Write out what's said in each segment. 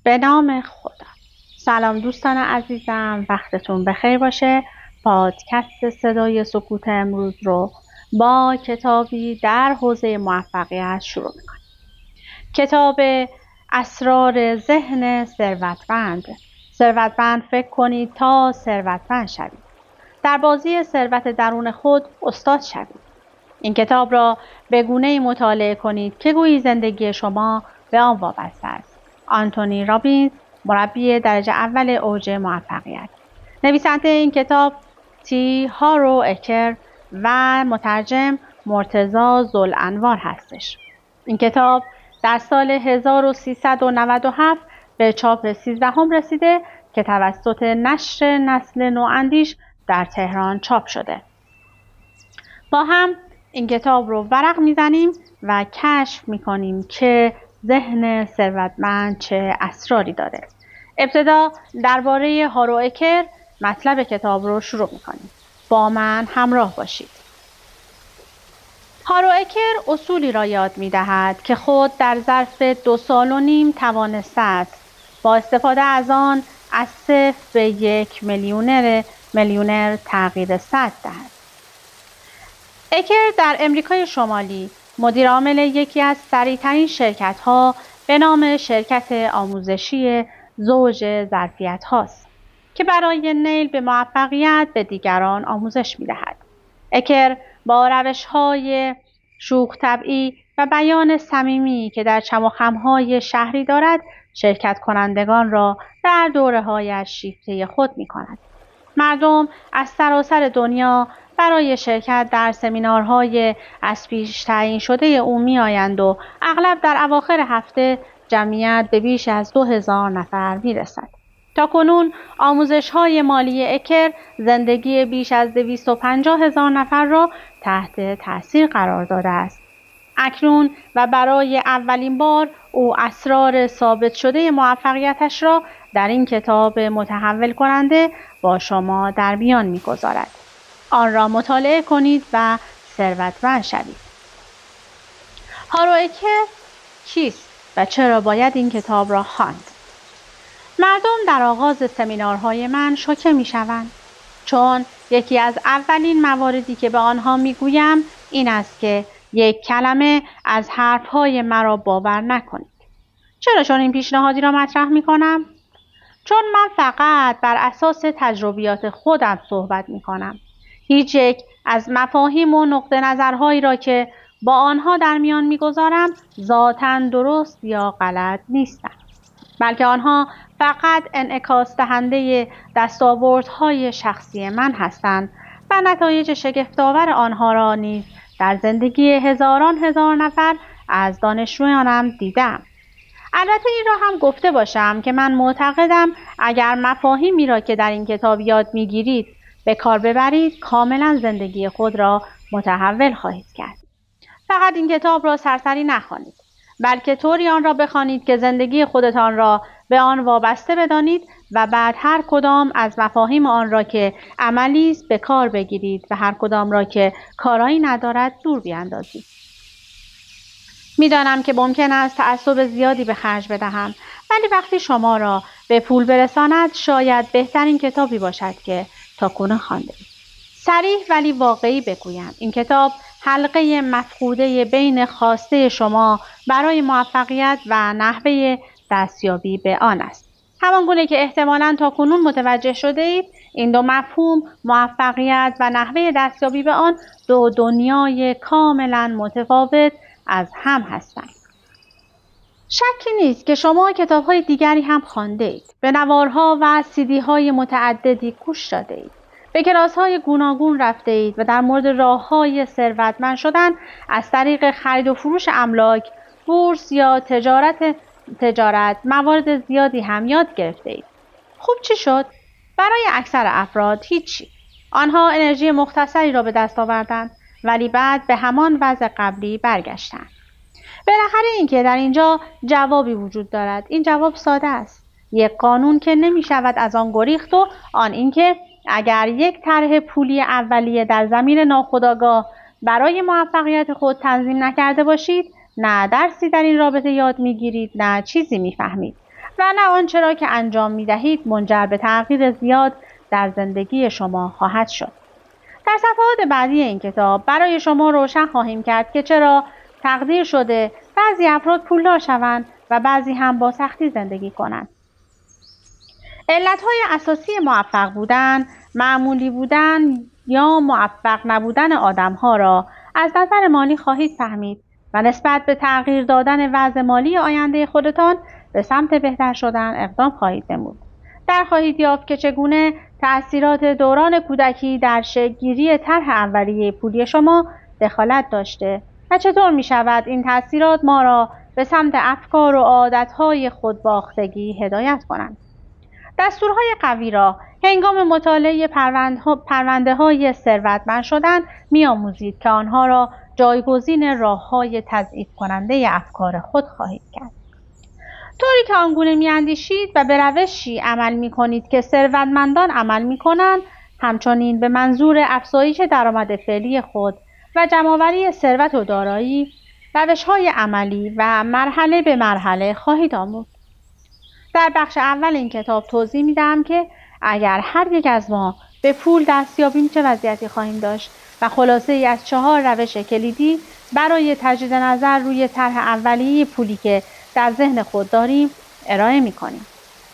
به نام خدا. سلام دوستان عزیزم، وقتتون بخیر باشه. پادکست صدای سکوت امروز رو با کتابی در حوزه موفقیت شروع میکنیم. کتاب اسرار ذهن ثروتمند. ثروتمند فکر کنید تا ثروتمند شوید. در بازی ثروت درون خود استاد شوید. این کتاب را به گونه‌ای مطالعه کنید که گویی زندگی شما به آن وابسته است. آنتونی رابینز، مربی درجه اول اوج موفقیت. نویسنده این کتاب تی هارو اکر و مترجم مرتضی ذوالانوار هستش. این کتاب در سال 1397 به چاپ 13 رسیده که توسط نشر نسل نواندیش در تهران چاپ شده. با هم این کتاب رو ورق میزنیم و کشف میکنیم که ذهن ثروتمند چه اسراری داره. ابتدا درباره هارو اکر مطلب کتاب رو شروع میکنیم. با من همراه باشید. هارو اکر اصولی را یاد میدهد که خود در ظرف 2.5 سال توانسته است با استفاده از آن از 0 به 1 میلیونر تغییر سطح دهد. اکر در امریکای شمالی مدیر عامل یکی از سریع‌ترین شرکت‌ها به نام شرکت آموزشی زوج ظرفیت هاست که برای نیل به موفقیت به دیگران آموزش می‌دهد. اکر با روش‌های شوخ طبعی و بیان صمیمی که در چم و خم‌های شهری دارد، شرکت کنندگان را در دوره‌هایش شیفته خود می‌کند. مردم از سراسر دنیا برای شرکت در سمینارهای از پیش تعیین شده او می آیند و اغلب در اواخر هفته جمعیت به بیش از 2000 نفر می رسد. تا کنون آموزش‌های مالی اکر زندگی بیش از 250,000 نفر را تحت تأثیر قرار داده است. اکنون و برای اولین بار او اسرار ثابت شده موفقیتش را در این کتاب متحول کننده با شما در میان می‌گذارد. آن را مطالعه کنید و ثروتمند شوید. هارو اکر کیست و چرا باید این کتاب را خواند؟ مردم در آغاز سمینارهای من شوکه می‌شوند، چون یکی از اولین مواردی که به آنها میگویم این است که یک کلمه از حرفهای مرا باور نکنید. چرا چون این پیشنهادی را مطرح می‌کنم؟ چون من فقط بر اساس تجربیات خودم صحبت می‌کنم. هیچ یک از مفاهیم و نقطه نظرهایی را که با آنها در میان می‌گذارم ذاتاً درست یا غلط نیستند، بلکه آنها فقط انعکاس دهنده دستاوردهای شخصی من هستند و نتایج شگفت‌آور آنها را نیز در زندگی هزار نفر از دانشجویانم دیدم. البته این را هم گفته باشم که من معتقدم اگر مفاهیمی را که در این کتاب یاد می‌گیرید به کار ببرید، کاملا زندگی خود را متحول خواهید کرد. فقط این کتاب را سرسری نخوانید، بلکه طوری آن را بخوانید که زندگی خودتان را به آن وابسته بدانید و بعد هر کدام از مفاهیم آن را که عملی است به کار بگیرید و هر کدام را که کارایی ندارد دور بیاندازید. میدانم که ممکن است تعصب زیادی به خرج بدهم، ولی وقتی شما را به پول برساند شاید بهترین کتابی باشد که تاکنون خوانده‌اید. صریح ولی واقعی بگویم، این کتاب حلقه مفقوده بین خواسته شما برای موفقیت و نحوه دستیابی به آن است. همانگونه که احتمالاً تاکنون متوجه شده اید، این دو مفهوم، موفقیت و نحوه دستیابی به آن، دو دنیای کاملاً متفاوت از هم هستند. شکی نیست که شما کتاب‌های دیگری هم خوانده‌اید، به نوارها و سیدی‌های متعددی گوش داده‌اید، به کلاس‌های گوناگون رفته‌اید و در مورد راه‌های ثروتمند شدن از طریق خرید و فروش املاک، بورس یا تجارت موارد زیادی هم یاد گرفته‌اید. خوب چی شد؟ برای اکثر افراد هیچی. آنها انرژی مختصری را به دست آوردند ولی بعد به همان وضع قبلی برگشتند. بالاخره اینکه در اینجا جوابی وجود دارد. این جواب ساده است. یک قانون که نمی شود از آن گریخت و آن اینکه اگر یک طرح پولی اولیه در ضمیر ناخودآگاه برای موفقیت خود تنظیم نکرده باشید، نه درسی در این رابطه یاد میگیرید، نه چیزی میفهمید. و نه آنچه را که انجام می‌دهید منجر به تغییر زیاد در زندگی شما خواهد شد. در صفحات بعدی این کتاب برای شما روشن خواهیم کرد که چرا تقدیر شده بعضی افراد پولدار شوند و بعضی هم با سختی زندگی کنند. علتهای اساسی موفق بودن، معمولی بودن یا موفق نبودن آدمها را از نظر مالی خواهید فهمید و نسبت به تغییر دادن وضع مالی آینده خودتان به سمت بهتر شدن اقدام خواهید نمود. در خواهید یافت که چگونه تأثیرات دوران کودکی در شکل‌گیری طرح اولیه پولی شما دخالت داشته و چطور می شود این تأثیرات ما را به سمت افکار و عادتهای خودباختگی هدایت کنند. دستورهای قوی را هنگام مطالعه پرونده‌های ثروتمند شدن می‌آموزید که آنها را جایگزین راه‌های تضعیف کننده افکار خود خواهید کرد. طوری که آنگونه می‌اندیشید و به روشی عمل می‌کنید که ثروتمندان عمل می‌کنند، همچنین به منظور افزایش درآمد فعلی خود و جمع‌آوری ثروت و دارایی، روش‌های عملی و مرحله به مرحله خواهید آموخت. در بخش اول این کتاب توضیح می‌دهم که اگر هر یک از ما به پول دست یابیم چه وضعیتی خواهیم داشت و خلاصه‌ای از 4 روش کلیدی برای تجدید نظر روی طرح اولیه پولی که در ذهن خود داریم ارائه می‌کنیم.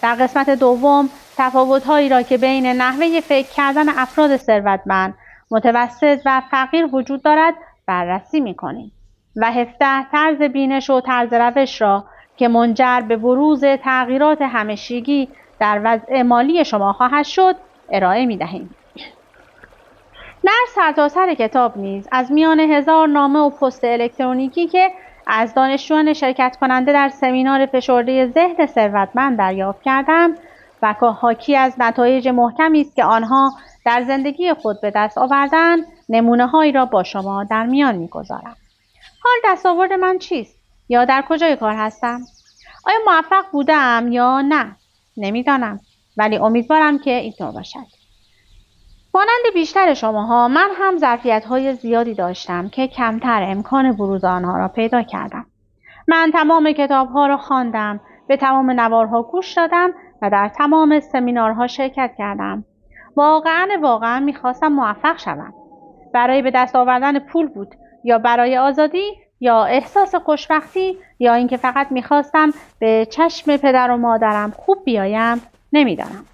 در قسمت دوم تفاوت‌هایی را که بین نحوه فکر کردن افراد ثروتمند، متوسط و فقیر وجود دارد بررسی می‌کنیم و 17 طرز بینش و طرز روش را که منجر به بروز تغییرات همشیگی در وضع مالی شما خواهد شد ارائه می‌دهیم. در سرتاسر کتاب نیز از میان 1000 نامه و پست الکترونیکی که از دانشجویان شرکت کننده در سمینار فشرده ذهن ثروتمند دریافت کردم و که حاکی از نتایج محکمی است که آنها در زندگی خود به دست آوردند، نمونه‌هایی را با شما در میان می‌گذارم. حال دستاورد من چیست؟ یا در کجای کار هستم؟ آیا موفق بودم یا نه؟ نمیدانم، ولی امیدوارم که اینطور باشد. مانند بیشتر شماها من هم ظرفیت‌های زیادی داشتم که کمتر امکان بروز آنها را پیدا کردم. من تمام کتاب‌ها را خواندم، به تمام نوارها گوش دادم و در تمام سمینارها شرکت کردم. واقعاً می‌خواستم موفق شوم. برای به دست آوردن پول بود یا برای آزادی یا احساس خوشبختی یا اینکه فقط می‌خواستم به چشم پدر و مادرم خوب بیایم، نمی‌دانم.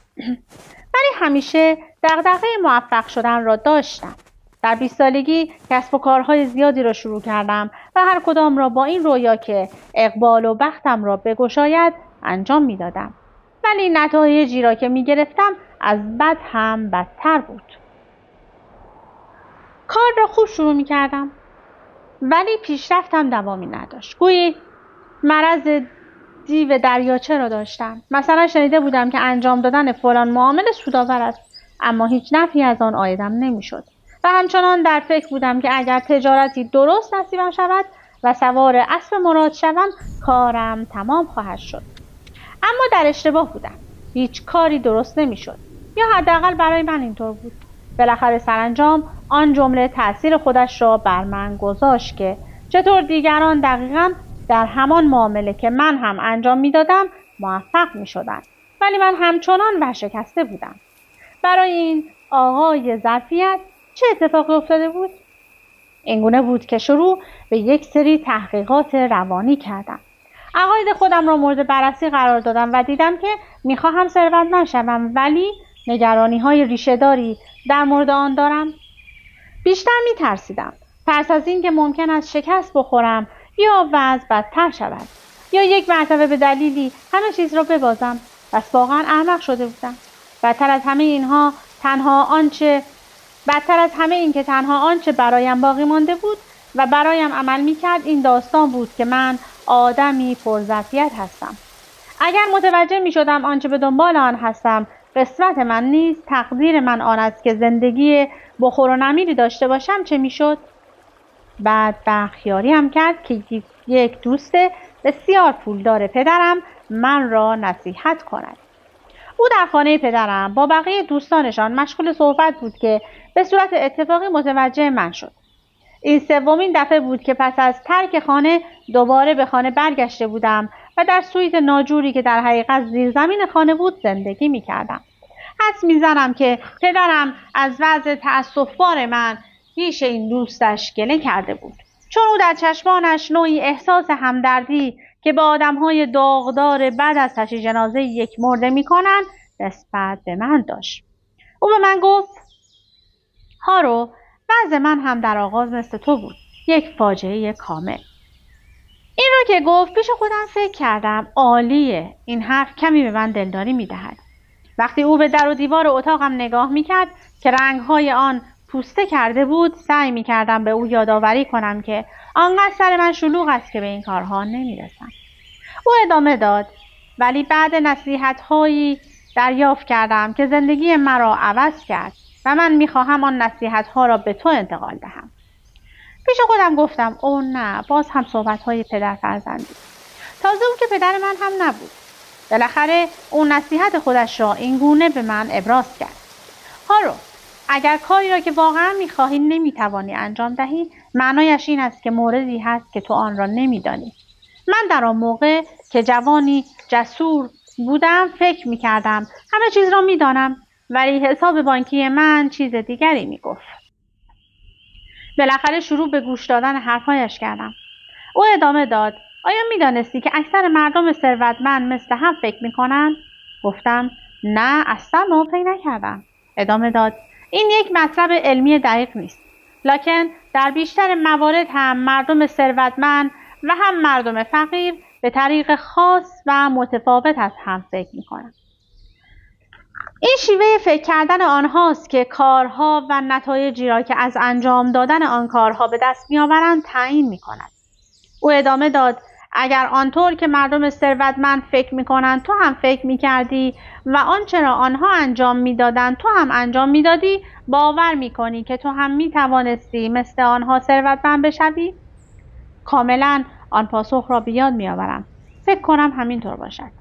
ولی همیشه دغدغه موفق شدن را داشتم. در 20 سالگی کسب و کارهای زیادی را شروع کردم و هر کدام را با این رویا که اقبال و بختم را بگشاید انجام می‌دادم. ولی نتایجی را که می‌گرفتم از بد هم بدتر بود. کار را خوب شروع می‌کردم ولی پیشرفتم دوامی نداشت. گویی مرض دیو دریاچه را داشتم. مثلا شنیده بودم که انجام دادن فلان معامله سودآور است، اما هیچ نفعی از آن عایدم نمیشد. و همچنان در فکر بودم که اگر تجارتی درست نصیبم شود و سوار اسب مراد شوم، کارم تمام خواهد شد. اما در اشتباه بودم. هیچ کاری درست نمیشد. یا حداقل برای من اینطور بود. بالاخره سرانجام آن جمله تأثیر خودش را بر من گذاشت که چطور دیگران دقیقاً در همان معامله که من هم انجام میدادم موفق میشدند، ولی من همچنان ورشکسته بودم. برای این آقای ظرفیت چه اتفاقی افتاده بود؟ اینگونه بود که شروع به یک سری تحقیقات روانی کردم. عقاید خودم را مورد بررسی قرار دادم و دیدم که میخواهم ثروتمند شوم، ولی نگرانی‌های ریشه‌داری در مورد آن دارم. بیشتر میترسیدم. ترس از این که ممکن است شکست بخورم یا وضع بدتر شود یا یک مرتبه به دلیلی همه چیز را ببازم. بس واقعا احمق شده بودم. بدتر از همه این که تنها آنچه برایم باقی مانده بود و برایم عمل میکرد این داستان بود که من آدمی پرظرفیت هستم. اگر متوجه میشدم آنچه به دنبال آن هستم قسمت من نیست، تقدیر من آن است که زندگی بخور و نمیری داشته باشم، چه میشد؟ بعد بخیاری هم کرد که یک دوست بسیار پولدار پدرم من را نصیحت کند. او در خانه پدرم با بقیه دوستانشان مشغول صحبت بود که به صورت اتفاقی متوجه من شد. این 3مین دفعه بود که پس از ترک خانه دوباره به خانه برگشته بودم و در سویت ناجوری که در حقیقت زیرزمین خانه بود زندگی می‌کردم. حدس می‌زنم که پدرم از وضع تأسف‌بار من پیش این دوستش گله کرده بود، چون او در چشمانش نوعی احساس همدردی که با آدم‌های داغدار بعد از تشییع جنازه یک مرده می‌کنند نسبت به من داشت. او به من گفت: هارو، وضع من هم در آغاز مثل تو بود، یک فاجعه کامل. این رو که گفت پیش خودم فکر کردم عالیه، این حرف کمی به من دلداری می‌دهد. وقتی او به در و دیوار اتاقم نگاه می‌کرد که رنگ‌های آن پوسته کرده بود، سعی می‌کردم به او یادآوری کنم که آنقدر سر من شلوغ است که به این کارها نمی‌رسم. او ادامه داد: ولی بعد نصیحت‌هایی دریافت کردم که زندگی مرا عوض کرد و من می‌خواهم آن نصیحت‌ها را به تو انتقال دهم. پیش خودم گفتم: او نه، باز هم صحبت‌های پدر فرزندی. تازه او که پدر من هم نبود. بالاخره او نصیحت خودش را این گونه به من ابراز کرد: هارو، اگر کاری را که واقعا می‌خواهی نمی‌توانی انجام دهی، معنایش این است که موردی هست که تو آن را نمی‌دانی. من در آن موقع که جوانی جسور بودم فکر می‌کردم همه چیز را می‌دانم، ولی حساب بانکی من چیز دیگری می‌گفت. بالاخره شروع به گوش دادن حرفایش کردم. او ادامه داد: آیا می‌دانستی که اکثر مردم ثروتمند مثل هم فکر می‌کنند؟ گفتم: نه، اصلا به آن فکر نکردم. ادامه داد: این یک مطلب علمی دقیق نیست، لکن در بیشتر موارد هم مردم ثروتمند و هم مردم فقیر به طریق خاص و متفاوت از هم فکر می‌کنند. این شیوه فکر کردن آنهاست که کارها و نتایجی را که از انجام دادن آن کارها به دست می‌آورند تعیین می‌کند. او ادامه داد: اگر آنطور که مردم ثروتمند فکر می‌کنند تو هم فکر می‌کردی و آنچه را آنها انجام می‌دادند تو هم انجام می‌دادی، باور می‌کنی که تو هم می‌توانستی مثل آنها ثروتمند بشوی؟ کاملاً آن پاسخ را به یاد می‌آورم. فکر کنم همینطور باشد.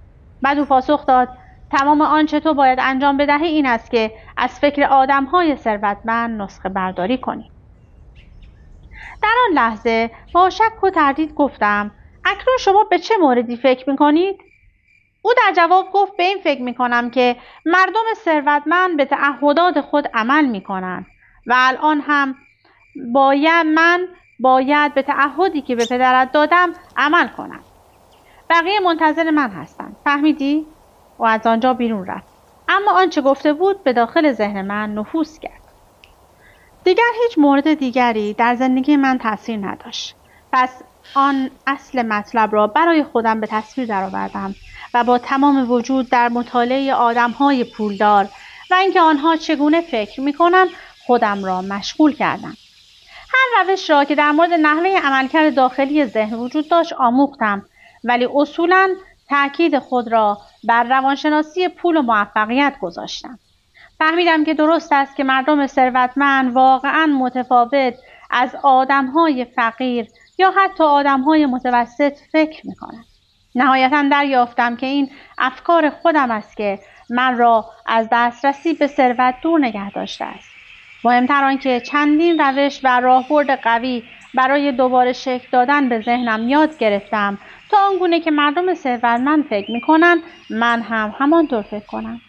بعد او پاسخ داد: تمام آنچه تو باید انجام بدهی این است که از فکر آدم‌های ثروتمند نسخه برداری کنی. در آن لحظه با شک و تردید گفتم: اکنون شما به چه موردی فکر می‌کنید؟ او در جواب گفت: به این فکر می‌کنم که مردم ثروتمند به تعهدات خود عمل می‌کنند و الان هم باید به تعهدی که به پدرت دادم عمل کنم. بقیه منتظر من هستند. فهمیدی؟ و از آنجا بیرون رفت. اما آنچه گفته بود به داخل ذهن من نفوذ کرد. دیگر هیچ مورد دیگری در زندگی من تأثیر نداشت. پس آن اصل مطلب را برای خودم به تصویر درآوردم و با تمام وجود در مطالعه آدم‌های پولدار و اینکه آنها چگونه فکر می‌کنند خودم را مشغول کردم. هر روش را که در مورد نحوه عملکرد داخلی ذهن وجود داشت آموختم، ولی اصولاً تأکید خود را بر روانشناسی پول و موفقیت گذاشتم. فهمیدم که درست است که مردم ثروتمند واقعاً متفاوت از آدم‌های فقیر یا حتی آدم‌های متوسط فکر می‌کنند. نهایتاً دریافتم که این افکار خودم است که من را از دسترسی به ثروت دور نگه داشته است. مهمتر آنکه چندین روش و راهبرد قوی برای دوباره شکل دادن به ذهنم یاد گرفتم تا آنگونه که مردم ثروتمند فکر می‌کنند من هم همانطور فکر کنم.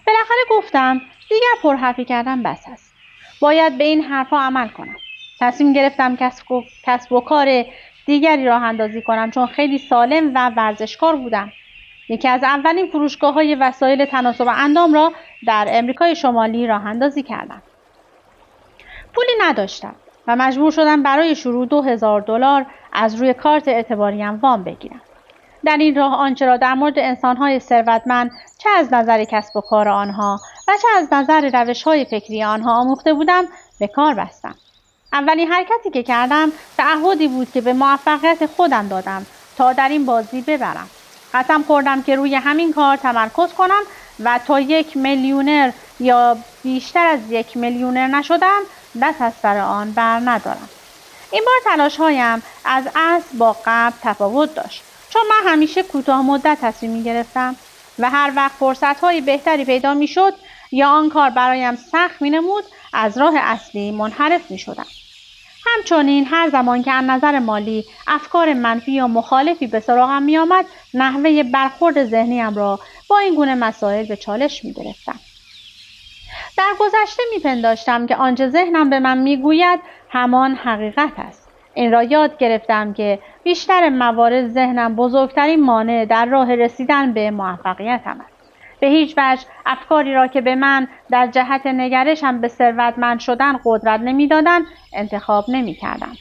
بالاخره گفتم: دیگر پرحرفی کردن بس است. باید به این حرفا عمل کنم. تصمیم گرفتم کسب و کار دیگری راه اندازی کنم، چون خیلی سالم و ورزشکار بودم. یکی از اولین فروشگاه‌های وسایل تناسب اندام را در امریکای شمالی راه اندازی کردم. پولی نداشتم و مجبور شدم برای شروع $2000 از روی کارت اعتباریم وام بگیرم. در این راه آنچه را در مورد انسان‌های ثروتمند چه از نظر کسب و کار آنها و چه از نظر روش‌های فکری آنها آموخته بودم به کار بستم. اولین حرکتی که کردم تعهدی بود که به موفقیت خودم دادم تا در این بازی ببرم. قسم خوردم که روی همین کار تمرکز کنم و تا 1 میلیونر یا بیشتر از 1 میلیونر نشدم دست از سر آن بر ندارم. این بار تلاش‌هایم از اصل با قبل تفاوت داشت، چون من همیشه کوتاه مدت تصمیم می‌گرفتم و هر وقت فرصت‌های بهتری پیدا می‌شد یا آن کار برایم سخت می‌نمود از راه اصلی منحرف می‌شدم. همچنین هر زمان که از نظر مالی افکار منفی یا مخالفی به سراغم می آمد، نحوه برخورد ذهنیم را با این گونه مسائل به چالش می گرفتم. در گذشته می پنداشتم که آنچه ذهنم به من می گوید همان حقیقت است. این را یاد گرفتم که بیشتر موارد ذهنم بزرگترین مانع در راه رسیدن به موفقیتم است. به هیچ وجه افکاری را که به من در جهت نگرشم به ثروتمند شدن قدرت نمی‌دادند انتخاب نمی‌کردم.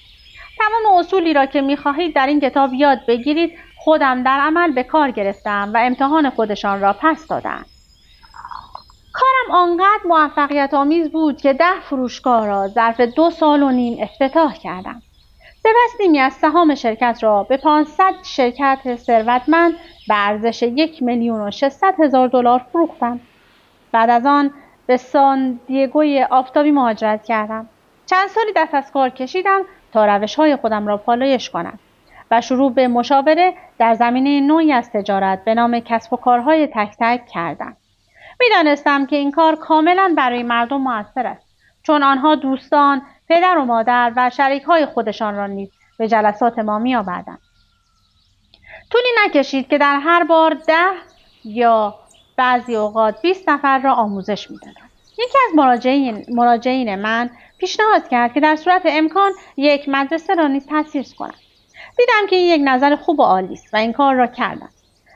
تمام اصولی را که می‌خواهید در این کتاب یاد بگیرید خودم در عمل به کار گرفتم و امتحان خودشان را پس دادم. کارم آنقدر موفقیت آمیز بود که 10 فروشگاه را ظرف 2 سال و نیم افتتاح کردم. سپس نیمی از سهام شرکت را به 500 شرکت ثروتمند به ارزش 1,600,000 دلار فروختم. بعد از آن به سان دیگوی آفتابی مهاجرت کردم. چند سالی دست از کار کشیدم تا روش‌های خودم را پالایش کنم و شروع به مشاوره در زمینه نوعی از تجارت به نام کسب و کارهای تک تک کردم. می‌دانستم که این کار کاملاً برای مردم مؤثر است، چون آنها دوستان، پدر و مادر و شریک‌های خودشان را نیز به جلسات ما می‌آوردند. طولی نکشید که در هر بار 10 یا بعضی اوقات 20 نفر را آموزش می‌دادم. یکی از مراجعین من پیشنهاد کرد که در صورت امکان یک مدرسه را نیز تأسیس کنم. دیدم که این یک نظر خوب و عالی است و این کار را کردم.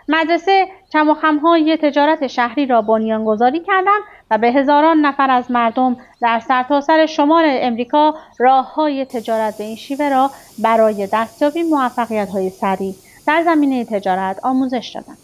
مدرسه چم و خم‌های تجارت شهری را بنیانگذاری کردم و به هزاران نفر از مردم در سرتاسر شمال امریکا راه‌های تجارت به این شیوه را برای دستیابی موفقیت‌های سریع در زمینه تجارت آموزش دادم.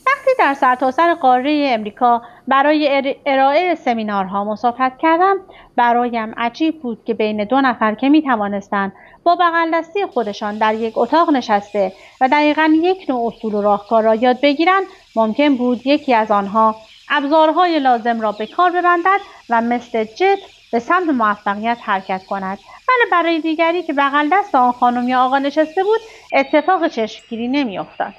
وقتی در سرتاسر قاره امریکا برای ارائه سمینارها مسافرت کردم، برایم عجیب بود که بین 2 نفر که می‌توانستند با بغل دستی خودشان در یک اتاق نشسته و دقیقاً یک نوع اصول و راهکار را یاد بگیرند، ممکن بود یکی از آنها ابزارهای لازم را به کار ببندد و مثل جت به سمت موفقیت حرکت کند، ولی برای دیگری که بغل دست آن خانم یا آقا نشسته بود اتفاق چشمگیری نمی‌افتاد.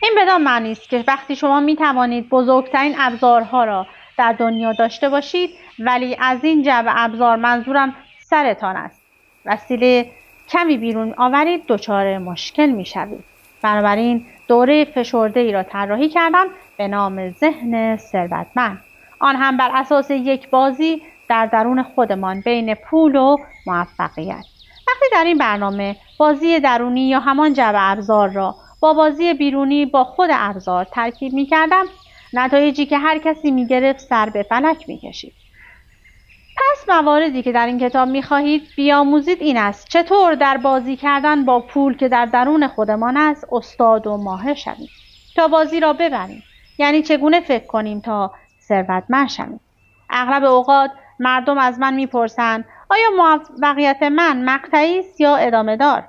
این بدان معنی است که وقتی شما می توانید بزرگترین ابزارها را در دنیا داشته باشید، ولی از این جعبه ابزار منظورم سرتان است، وسیله کمی بیرون آورید، دچار مشکل می شوید. بنابراین دوره فشرده ای را طراحی کردم به نام ذهن ثروتمند، آن هم بر اساس یک بازی در درون خودمان بین پول و موفقیت. وقتی در این برنامه بازی درونی یا همان جعبه ابزار را با بازی بیرونی با خود ابزار ترکیب می کردم، نتایجی که هر کسی می گرفت سر به فلک می کشید. پس مواردی که در این کتاب می خواهید بیاموزید این است: چطور در بازی کردن با پول که در درون خودمان است استاد و ماهر شویم تا بازی را ببریم. یعنی چگونه فکر کنیم تا ثروتمند شویم. اغلب اوقات مردم از من می پرسند آیا موفقیت من مقطعی است یا ادامه دار؟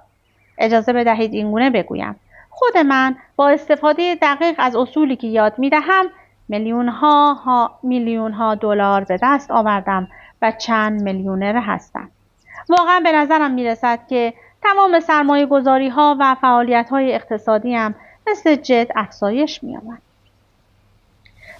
اجازه بدهید این گونه بگویم: خود من با استفاده دقیق از اصولی که یاد می‌دهم میلیون‌ها دلار به دست آوردم و چند میلیونر هستم. واقعا به نظرم میرسد که تمام سرمایه‌گذاری‌ها و فعالیت‌های اقتصادیم مثل جت افزایش می‌یابد.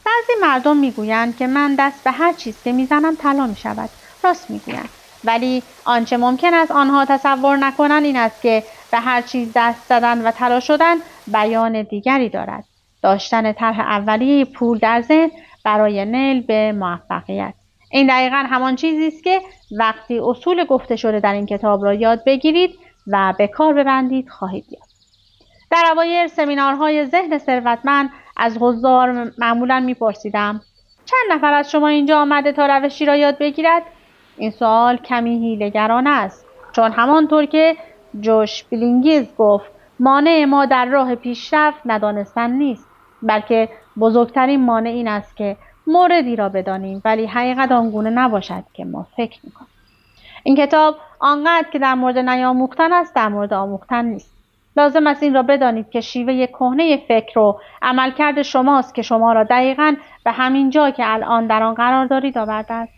بعضی مردم میگویند که من دست به هر چیز که میزنم طلا میشود. راست میگویند، ولی آنچه ممکن است آنها تصور نکنند این است که به هر چیز دست زدن و طلا شدن بیان دیگری دارد: داشتن طرح اولیه پول در ذهن برای نیل به موفقیت. این دقیقاً همان چیزی است که وقتی اصول گفته شده در این کتاب را یاد بگیرید و به کار ببندید خواهید یافت. در اوایل سمینارهای ذهن ثروتمند از حضار معمولاً میپرسیدم: چند نفر از شما اینجا آمده تا روشی را یاد بگیرد؟ این سوال کمی حیله‌گرانه است، چون همانطور که جوش بیلینگز گفت مانع ما در راه پیشرفت ندانستن نیست، بلکه بزرگترین مانع این است که موردی را بدانیم ولی حقیقت آنگونه نباشد که ما فکر میکنیم. این کتاب آنقدر که در مورد نیاموختن است در مورد آموختن نیست. لازم است این را بدانید که شیوه کهنه فکر و عملکرد شماست که شما را دقیقاً به همین جا که الان در آن قرار دارید آورده است.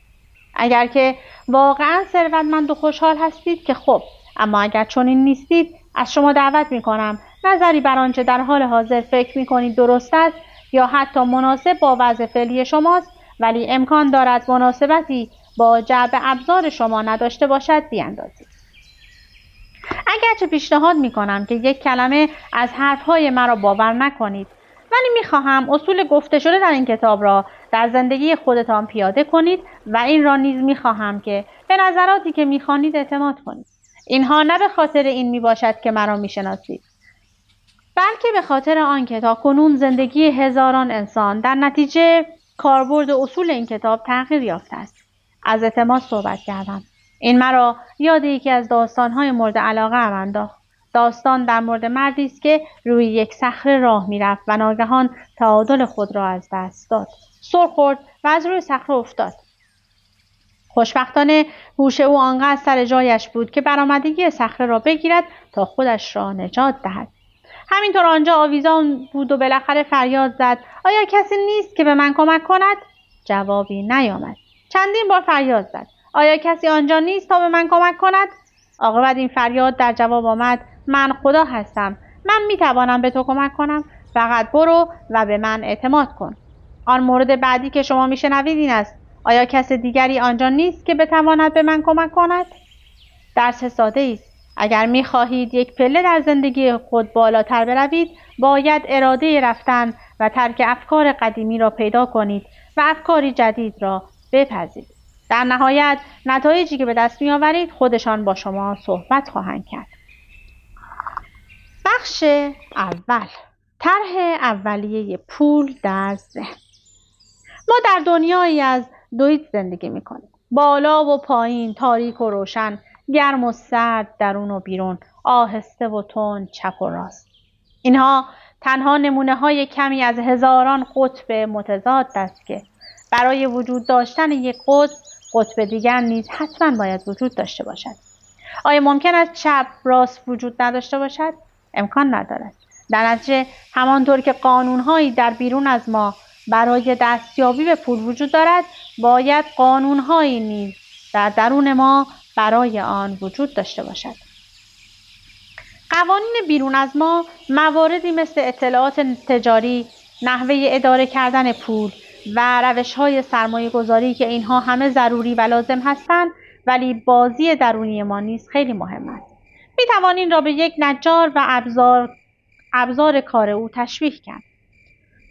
اگر که واقعاً ثروتمند و خوشحال هستید که خب، اما اگر چنین نیستید از شما دعوت می‌کنم نظری بر آنچه در حال حاضر فکر می‌کنید درست است یا حتی مناسب با وضع فعلی شماست، ولی امکان دارد مناسبتی با جعب ابزار شما نداشته باشد بیاندازید. اگرچه پیشنهاد میکنم که یک کلمه از حرفهای مرا باور نکنید، ولی میخواهم اصول گفته شده در این کتاب را در زندگی خودتان پیاده کنید و این را نیز میخواهم که به نظراتی که میخوانید اعتماد کنید. اینها نه به خاطر این میباشد که مرا میشناسید، بلکه به خاطر آنکه تاکنون زندگی هزاران انسان در نتیجه کاربرد اصول این کتاب تغییر یافته است. از اعتماد صحبت کردم. این مرا یاد یکی از داستان‌های مورد علاقه ام انداخت. داستان در مورد مردی است که روی یک صخره راه می‌رفت و ناگهان تعادل خود را از دست داد. سر خورد و از روی صخره افتاد. خوشبختانه هوش او آنقدر سر جایش بود که برآمدگی صخره را بگیرد تا خودش را نجات دهد. همینطور آنجا آویزان بود و بالاخره فریاد زد: آیا کسی نیست که به من کمک کند؟ جوابی نیامد. چندین بار فریاد زد: آیا کسی آنجا نیست تا به من کمک کند؟ عاقبت این فریاد در جواب آمد: من خدا هستم. من میتوانم به تو کمک کنم. فقط برو و به من اعتماد کن. آن مورد بعدی که شما میشنوید این است: آیا کسی دیگری آنجا نیست که بتواند به من کمک کند؟ درس ساده است. اگر می‌خواهید یک پله در زندگی خود بالاتر بروید، باید اراده رفتن و ترک افکار قدیمی را پیدا کنید و افکاری جدید را بپذیرید. در نهایت نتایجی که به دست می‌آورید خودشان با شما صحبت خواهند کرد. بخش اول: طرح اولیه پول در ذهن. ما در دنیایی از دویت زندگی می‌کنیم. بالا و پایین، تاریک و روشن، گرم و سرد، درون و بیرون، آهسته و تند، چپ و راست. اینها تنها نمونه‌های کمی از هزاران قطب متضاد است که برای وجود داشتن یک قطب دیگر نیز حتما باید وجود داشته باشد. آیا ممکن است چپ راست وجود نداشته باشد؟ امکان ندارد. در نتیجه همانطور که قانون‌هایی در بیرون از ما برای دستیابی به پول وجود دارد، باید قانون‌هایی نیز در درون ما برای آن وجود داشته باشد. قوانین بیرون از ما مواردی مثل اطلاعات تجاری، نحوه اداره کردن پول و روش‌های سرمایه‌گذاری که اینها همه ضروری و لازم هستند، ولی بازی درونی ما نیز خیلی مهم است. می‌توان این را به یک نجار و ابزار کار او تشبیه کرد.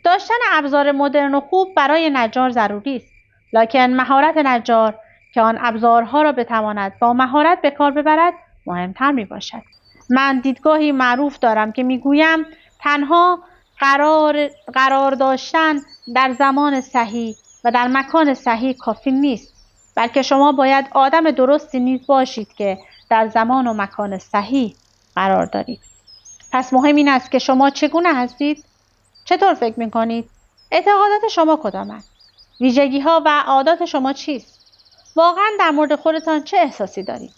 داشتن ابزار مدرن و خوب برای نجار ضروری است، لکن مهارت نجار که آن ابزارها را بتواند با مهارت به کار ببرد مهمتر می باشد. من دیدگاهی معروف دارم که میگویم تنها قرار داشتن در زمان صحیح و در مکان صحیح کافی نیست، بلکه شما باید آدم درستی نیز باشید که در زمان و مکان صحیح قرار دارید. پس مهم این است که شما چگونه هستید؟ چطور فکر میکنید؟ اعتقادات شما کدامند؟ ویژگی‌ها و عادات شما چیست؟ واقعا در مورد خودتان چه احساسی دارید؟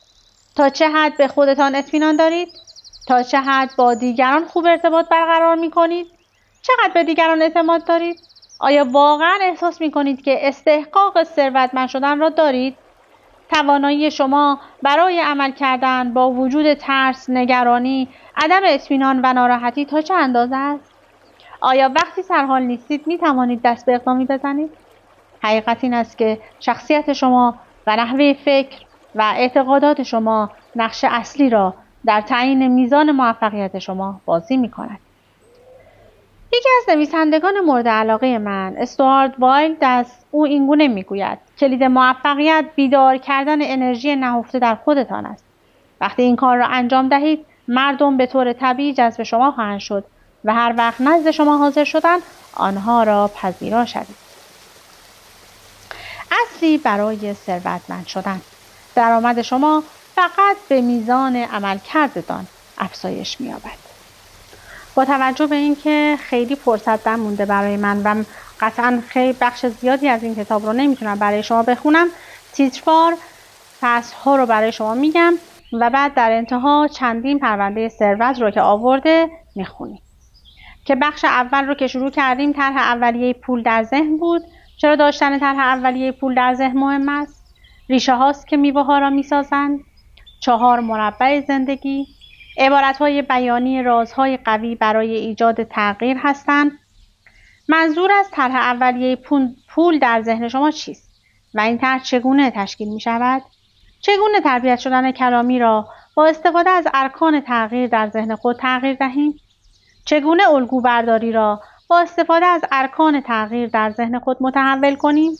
تا چه حد به خودتان اطمینان دارید؟ تا چه حد با دیگران خوب ارتباط برقرار می‌کنید؟ چقدر به دیگران اعتماد دارید؟ آیا واقعا احساس می‌کنید که استحقاق ثروتمند شدن را دارید؟ توانایی شما برای عمل کردن با وجود ترس، نگرانی، عدم اطمینان و ناراحتی تا چه اندازه است؟ آیا وقتی سرحال نیستید می‌توانید دست به اقدامی بزنید؟ حقیقت این است که شخصیت شما و نحوه فکر و اعتقادات شما نقش اصلی را در تعیین میزان موفقیت شما بازی می‌کند. یکی از نویسندگان مورد علاقه من، استوارت وایلد است. او اینگونه میگوید: کلید موفقیت بیدار کردن انرژی نهفته در خودتان است. وقتی این کار را انجام دهید، مردم به طور طبیعی جذب شما خواهند شد و هر وقت نزد شما حاضر شدند، آنها را پذیرا شوید. اصلی برای ثروتمند شدن: درآمد شما فقط به میزان عملکردتان افزایش می‌یابد. با توجه به اینکه خیلی فرصت نمونده برای من و قطعاً خیلی بخش زیادی از این کتاب رو نمیتونم برای شما بخونم، تیتروار فصل‌ها رو برای شما میگم و بعد در انتها چندین پرونده ثروت رو که آورده میخونیم. که بخش اول رو که شروع کردیم، طرح اولیه پول در ذهن بود. چرا داشتن طرح اولیه پول در ذهن مهم است؟ ریشه هاست که میوه ها را میسازند. 4 مربع زندگی. عبارت‌های بیانی رازهای قوی برای ایجاد تغییر هستند. منظور از طرح اولیه پول در ذهن شما چیست؟ و این طرح چگونه تشکیل می شود؟ چگونه تربیت شدن کلامی را با استفاده از ارکان تغییر در ذهن خود تغییر دهیم؟ چگونه الگو برداری را با استفاده از ارکان تغییر در ذهن خود متحول کنیم؟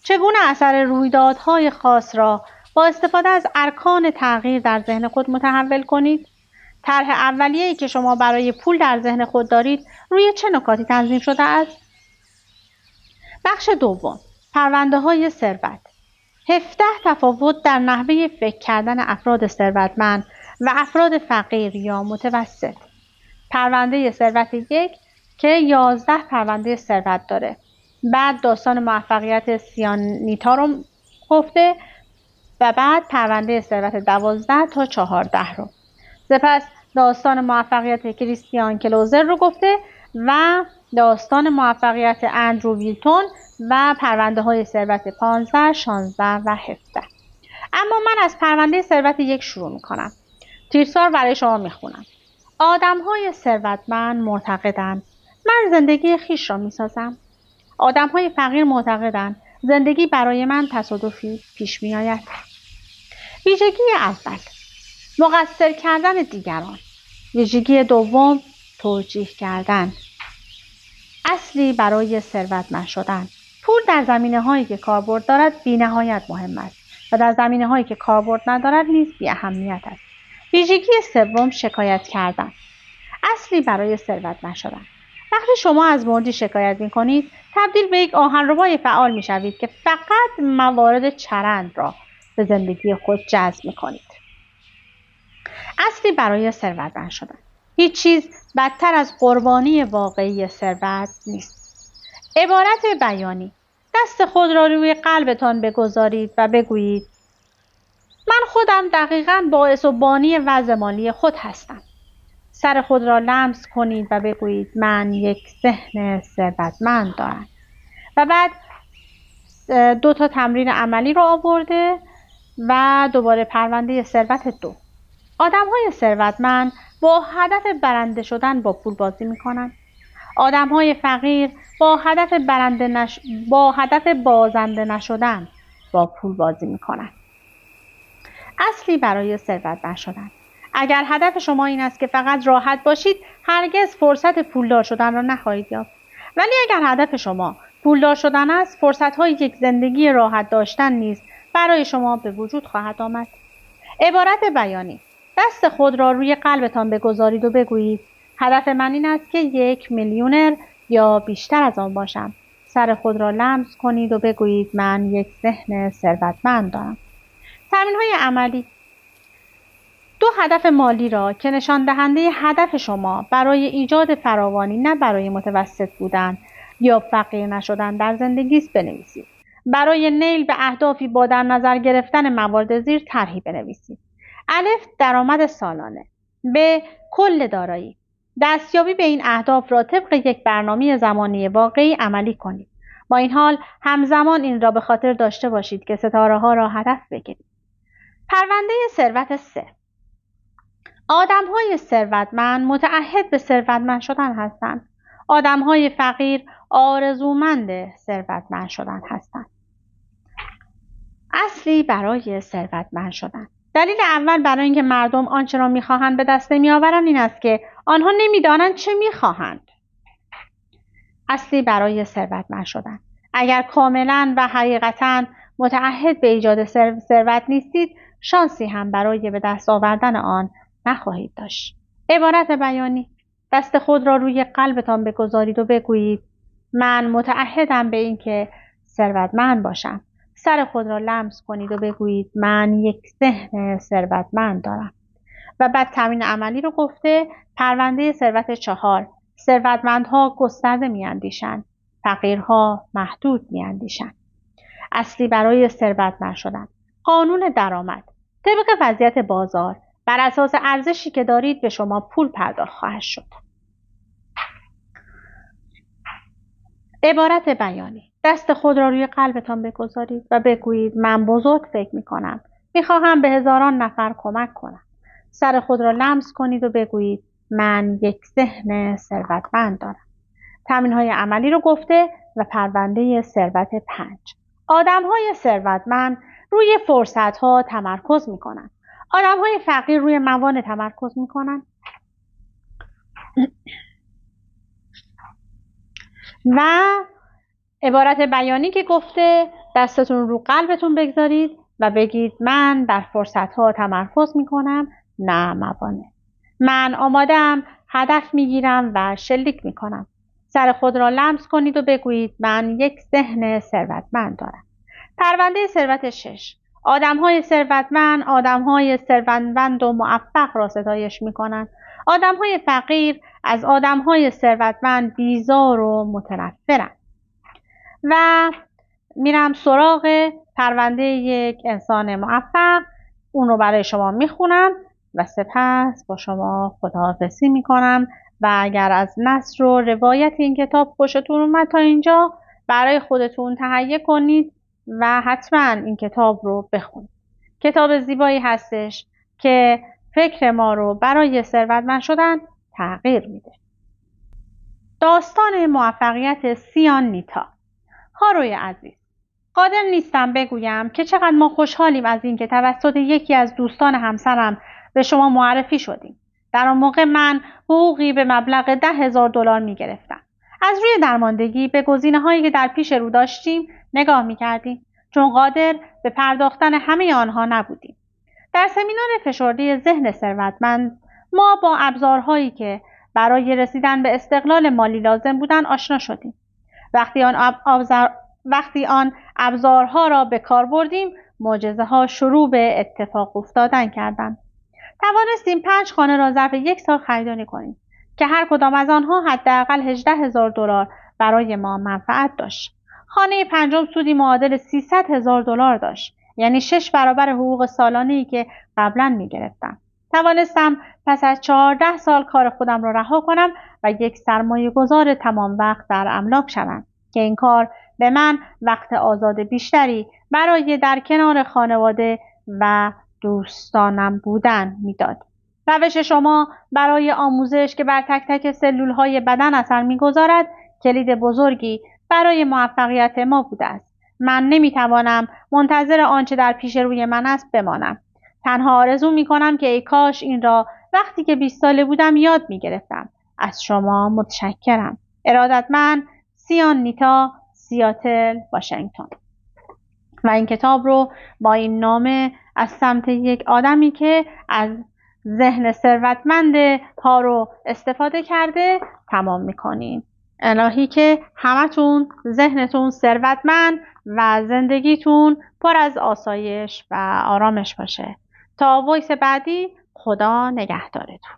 چگونه اثر رویدادهای خاص را با استفاده از ارکان تغییر در ذهن خود متحول کنید؟ طرح اولیه‌ای که شما برای پول در ذهن خود دارید روی چه نکاتی تنظیم شده است؟ بخش دوم، پرونده‌های ثروت. 17 تفاوت در نحوه فکر کردن افراد ثروتمند و افراد فقیر یا متوسط. پرونده ثروت 1 که 11 پرونده ثروت داره. بعد داستان موفقیت سیانیتا رو گفته و بعد پرونده ثروت 12 تا 14 رو. سپس داستان موفقیت کریستیان کلوزر رو گفته و داستان موفقیت اندرو ویلتون و پرونده های ثروت 15، 16 و 17. اما من از پرونده ثروت 1 شروع میکنم. تیرسار برای شما میخونم. آدم های ثروتمند معتقدند من زندگی خیش را میسازم. آدم های فقیر معتقدند زندگی برای من تصادفی پیش میآید. ویژگی اول، مقصر کردن دیگران. ویژگی دوم، توجیه کردن. اصلی برای ثروتمند شدن. پول در زمینه‌هایی که کاربرد دارد بی‌نهایت مهم است و در زمینه‌هایی که کاربرد ندارد نیز بی‌اهمیت است. ویژگی سوم، شکایت کردن. اصلی برای ثروتمند شدن. وقتی شما از موردی شکایت می‌کنید، تبدیل به یک آهنربای فعال می‌شوید که فقط موارد چرند را به زندگی خود جذب می‌کنید. اصلی برای ثروتمند شدن. هیچ چیز بدتر از قربانی واقعی ثروت نیست. عبارت بیانی. دست خود را روی قلبتان بگذارید و بگویید من خودم دقیقاً باعث و بانی وضع مالی خود هستم. سر خود را لمس کنید و بگویید من یک ذهن ثروتمند دارم. و بعد 2 تا تمرین عملی رو آورده و دوباره پرونده ثروت 2. آدم‌های ثروتمند با هدف برنده شدن با پول بازی می‌کنند. آدم‌های فقیر با هدف بازنده نشدن با پول بازی می‌کنند. اصلی برای ثروتمند شدن. اگر هدف شما این است که فقط راحت باشید، هرگز فرصت پولدار شدن را نخواهید یافت. ولی اگر هدف شما پولدار شدن است، فرصت‌های یک زندگی راحت داشتن نیز برای شما به وجود خواهد آمد. عبارت بیانی. دست خود را روی قلبتان بگذارید و بگویید هدف من این است که 1 میلیونر یا بیشتر از آن باشم. سر خود را لمس کنید و بگویید من یک ذهن ثروتمند دارم. تمرین‌های عملی. 2 هدف مالی را که نشان دهنده هدف شما برای ایجاد فراوانی نه برای متوسط بودن یا فقیر نشدن در زندگی است بنویسید. برای نیل به اهدافی با در نظر گرفتن موارد زیر طرحی بنویسید. الف، درآمد سالانه. ب، کل دارایی. دستیابی به این اهداف را طبق یک برنامه زمانی واقعی عملی کنید. با این حال همزمان این را به خاطر داشته باشید که ستاره‌ها را هدف بگیرید. پرونده ثروت 3. آدم‌های ثروتمند متعهد به ثروتمند شدن هستند. آدم‌های فقیر آرزومند ثروتمند شدن هستند. اصلی برای ثروتمند شدن. دلیل اول برای اینکه مردم آنچه را می‌خواهند به دست نمی‌آورند این است که آنها نمی‌دانند چه می‌خواهند. اصلی برای ثروتمند شدن. اگر کاملاً و حقیقتاً متعهد به ایجاد ثروت نیستید، شانسی هم برای به دست آوردن آن نخواهید داشت. عبارت بیانی. دست خود را روی قلبتان بگذارید و بگویید من متعهدم به اینکه ثروتمند باشم. سر خود را لمس کنید و بگویید من یک ذهن ثروتمند دارم. و بعد تمرین عملی رو گفته. پرونده ثروت 4. ثروتمندها گسترده می‌اندیشند، فقیرها محدود می‌اندیشند. اصلی برای ثروتمند شدن. قانون درآمد. طبق وضعیت بازار بر اساس ارزشی که دارید به شما پول پرداخت خواهد شد. عبارت بیانی. دست خود را روی قلبتان بگذارید و بگویید من بزرگ فکر می‌کنم. می‌خواهم به هزاران نفر کمک کنم. سر خود را لمس کنید و بگویید من یک ذهن ثروتمند دارم. تمرین‌های عملی رو گفته و پرونده ثروت 5. آدم‌های ثروتمند روی فرصت‌ها تمرکز می‌کنند. آدم‌های فقیر روی موانع تمرکز می‌کنند. و عبارت بیانی که گفته دستتون رو قلبتون بگذارید و بگید من در فرصت‌ها تمرکز می‌کنم، نه موانع. من آماده‌ام، هدف می‌گیرم و شلیک می‌کنم. سر خود را لمس کنید و بگویید من یک ذهن ثروتمند دارم. پرونده ثروت 6. آدم‌های ثروتمند و موفق را ستایش می‌کنند. آدم‌های فقیر از آدم‌های ثروتمند بیزار و متنفرند. و میرم سراغ پرونده یک انسان موفق، اون رو برای شما میخونم و سپس با شما خداحافظی میکنم و اگر از نثر و روایت این کتاب خوشتون اومد تا اینجا برای خودتون تهیه کنید و حتما این کتاب رو بخونید. کتاب زیبایی هستش که فکر ما رو برای ثروتمند شدن تغییر میده. داستان موفقیت سیان نیتا. هاروی عزیز، قادر نیستم بگویم که چقدر ما خوشحالیم از اینکه توسط یکی از دوستان همسرم به شما معرفی شدیم. در آن موقع من حقوقی به مبلغ $10,000 می گرفتم. از روی درماندگی به گزینه‌هایی که در پیش رو داشتیم نگاه می کردیم، چون قادر به پرداختن همه آنها نبودیم. در سمینار فشرده ذهن ثروتمند ما با ابزارهایی که برای رسیدن به استقلال مالی لازم بودند آشنا شدیم. وقتی آن ابزارها را به کار بردیم، معجزه‌ها شروع به اتفاق افتادن کردند. توانستیم 5 خانه را ظرف 1 سال خریداری کنیم که هر کدام از آنها حداقل $18,000 برای ما منفعت داشت. خانه پنجم سودی معادل $300,000 داشت، یعنی 6 برابر حقوق سالانه‌ای که قبلا می‌گرفتم. توانستم پس از 14 سال کار خودم را رها کنم و یک سرمایه‌گذار تمام وقت در املاک شوم که این کار به من وقت آزاد بیشتری برای در کنار خانواده و دوستانم بودن میداد. روش شما برای آموزش که بر تک تک سلولهای بدن اثر میگذارد کلید بزرگی برای موفقیت ما بوده است. من نمیتوانم منتظر آنچه در پیش روی من است بمانم. تنها آرزو میکنم که ای کاش این را وقتی که 20 ساله بودم یاد میگرفتم. از شما متشکرم. ارادتمند، سیان نیتا، سیاتل، واشنگتن. و این کتاب رو با این نامه از سمت یک آدمی که از ذهن ثروتمند هارو استفاده کرده تمام میکنیم. الهی که همتون ذهنتون ثروتمند و زندگیتون پر از آسایش و آرامش باشه. تا وایس بعدی، خدا نگهدارتون.